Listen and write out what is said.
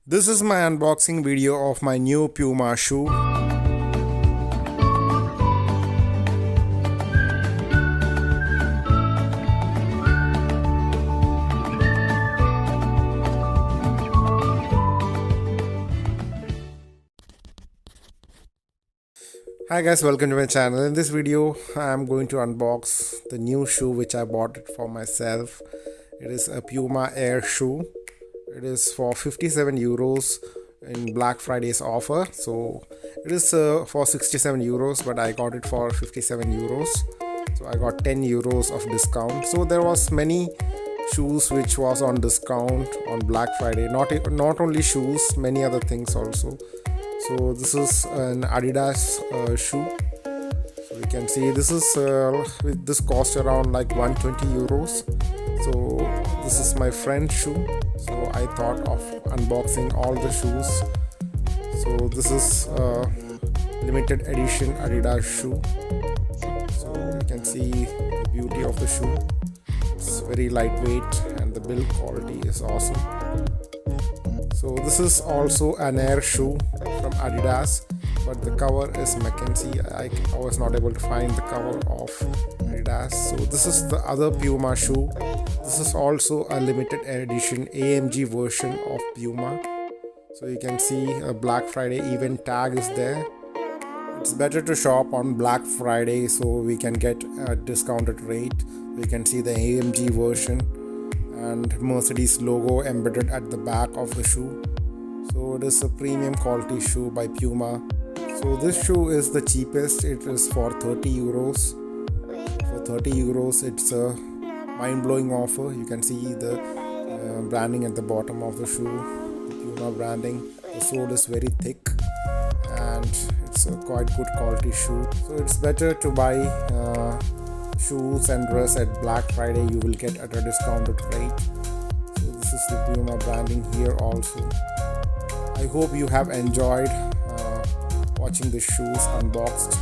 This is my unboxing video of my new Puma shoe. Hi guys, welcome to my channel. In this video I am going to unbox the new shoe which I bought it for myself. It is a Puma Air shoe. It is for 57 euros in Black Friday's offer. So it is for 67 euros, but I got it for 57 euros. So I got 10 euros of discount. So there was many shoes which was on discount on Black Friday. Not only shoes, many other things also. So this is an Adidas shoe. So you can see this is this cost around like 120 euros. So this is my friend's shoe. So I thought of unboxing all the shoes. So this is limited edition Adidas shoe. So you can see the beauty of the shoe. It's very lightweight and the build quality is awesome. So this is also an Air shoe from Adidas, but the cover is Mackenzie. I was not able to find the cover of Adidas. So this is the other Puma shoe. This is also a limited edition AMG version of Puma. So you can see a Black Friday event tag is there. It's better to shop on Black Friday so we can get a discounted rate. You can see the AMG version and Mercedes logo embedded at the back of the shoe. So it is a premium quality shoe by Puma. So this shoe is the cheapest. It is for 30 euros. For 30 euros it's a mind-blowing offer. You can see the branding at the bottom of the shoe, the Puma branding. The sole is very thick and it's a quite good quality shoe. So it's better to buy shoes and dress at Black Friday. You will get at a discounted rate. So this is the Puma branding here also. I hope you have enjoyed watching the shoes unboxed.